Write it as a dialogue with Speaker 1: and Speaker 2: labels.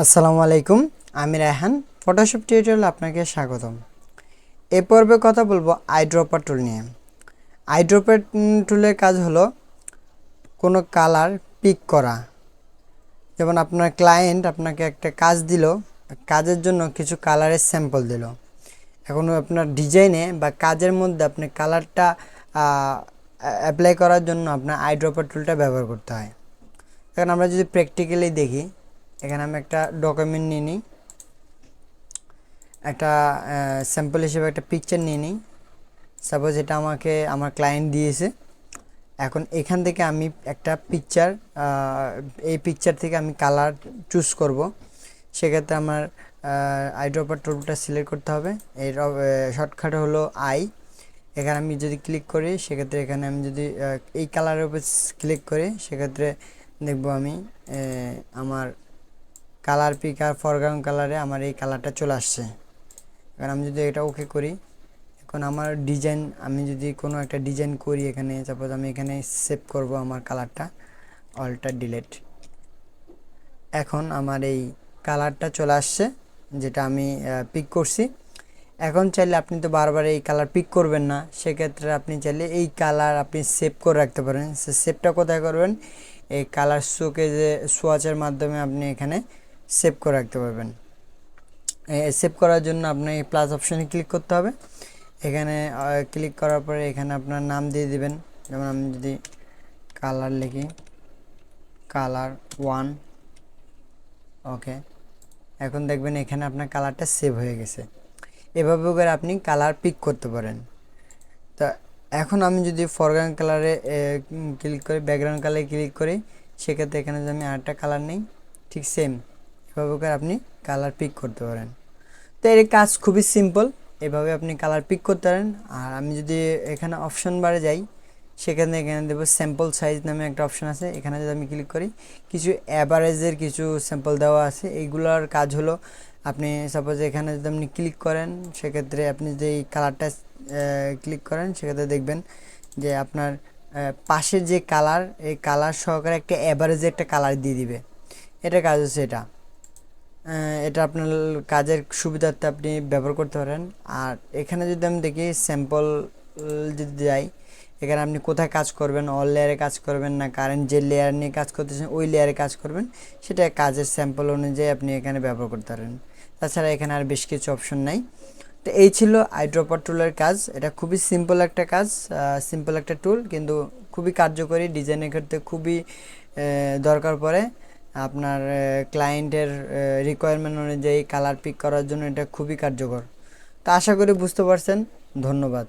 Speaker 1: আসসালামু আলাইকুম, আমি রায়হান। ফটোশপ টিউটোরিয়াল আপনাকে স্বাগতম। এ পর্বে কথা বলবো আইড্রপার টুল নিয়ে। আইড্রপার টুলের কাজ হলো কোনো কালার পিক করা। যেমন আপনার ক্লায়েন্ট আপনাকে একটা কাজ দিল, কাজের জন্য কিছু কালারের স্যাম্পল দিল। এখন আপনার ডিজাইনে বা কাজের মধ্যে আপনি কালারটা অ্যাপ্লাই করার জন্য আপনার আইড্রপার টুলটা ব্যবহার করতে হয়। এখন আমরা যদি প্র্যাকটিক্যালি দেখি, এখানে আমি একটা ডকুমেন্ট নিয়ে নিই, একটা স্যাম্পল হিসেবে একটা পিকচার নিয়ে নিই। সাপোজ এটা আমাকে আমার ক্লায়েন্ট দিয়েছে। এখন এখান থেকে আমি একটা পিকচার, এই পিকচার থেকে আমি কালার চুজ করব। সেক্ষেত্রে আমার আইড্রপার টুলটা সিলেক্ট করতে হবে। এর শর্টকাট হলো আই। এখানে আমি যদি ক্লিক করি, সেক্ষেত্রে এখানে আমি যদি এই কালারের উপর ক্লিক করি, সেক্ষেত্রে দেখব আমি আমার কালার পিকার ফরগ্রাউন্ড কালারে আমার এই কালারটা চলে আসছে। এবার আমি যদি এটা ওকে করি, এখন আমার ডিজাইন, আমি যদি কোনো একটা ডিজাইন করি এখানে, সাপোজ আমি এখানে সেভ করব আমার কালারটা, অল্টার ডিলেট। এখন আমার এই কালারটা চলে আসছে যেটা আমি পিক করছি। এখন চাইলে আপনি তো বারবার এই কালার পিক করবেন না, সেক্ষেত্রে আপনি চাইলে এই কালার আপনি সেভ করে রাখতে পারেন। সেভটা কোথায় করবেন? এই কালার শোকে যে সোয়াচের মাধ্যমে আপনি এখানে সেভ করে রাখতে পারবেন। সেভ করার জন্য আপনি প্লাস অপশানে ক্লিক করতে হবে। এখানে ক্লিক করার পরে এখানে আপনার নাম দিয়ে দিবেন। যেমন আমি যদি কালার লিখি, কালার 1, ওকে। এখন দেখবেন এখানে আপনার কালারটা সেভ হয়ে গেছে। এভাবে করে আপনি কালার পিক করতে পারেন। তা এখন আমি যদি ফরগ্রাউন্ড কালারে ক্লিক করি, ব্যাকগ্রাউন্ড কালারে ক্লিক করি, সেক্ষেত্রে এখানে যদি আমি আরেকটা কালার নিই, ঠিক সেম এভাবে করে আপনি কালার পিক করতে পারেন। তো এর কাজ খুবই সিম্পল, এভাবে আপনি কালার পিক করতে পারেন। আর আমি যদি এখানে অপশন বারে যাই, সেখানে এখানে দেবো স্যাম্পল সাইজ নামে একটা অপশন আছে। এখানে যদি আমি ক্লিক করি, কিছু অ্যাভারেজের কিছু স্যাম্পল দেওয়া আছে। এইগুলোর কাজ হলো, আপনি সাপোজ এখানে যদি আপনি ক্লিক করেন, সেক্ষেত্রে আপনি যে এই কালারটা ক্লিক করেন, সেক্ষেত্রে দেখবেন যে আপনার পাশের যে কালার, এই কালার সহকারে একটা অ্যাভারেজে একটা কালার দিয়ে দিবে। এটা কাজ হচ্ছে এটা। এটা আপনার কাজের সুবিধার্থে আপনি ব্যবহার করতে পারেন। আর এখানে যদি আমি দেখি স্যাম্পল যদি যাই, এখানে আপনি কোথায় কাজ করবেন, অল লেয়ারে কাজ করবেন না কারেন্ট যে লেয়ার নিয়ে কাজ করতেছেন ওই লেয়ারে কাজ করবেন, সেটা কাজের স্যাম্পল অনুযায়ী আপনি এখানে ব্যবহার করতে পারেন। তাছাড়া এখানে আর বেশ কিছু অপশন নাই। তো এই ছিল আইড্রপার টুলের কাজ। এটা খুবই সিম্পল একটা কাজ, সিম্পল একটা টুল, কিন্তু খুবই কার্যকরী, ডিজাইনের ক্ষেত্রে খুবই দরকার পড়ে। আপনার ক্লায়েন্টের রিকোয়ারমেন্ট অনুযায়ী কালার পিক করার জন্য এটা খুবই কার্যকর। তো আশা করি বুঝতে পারছেন। ধন্যবাদ।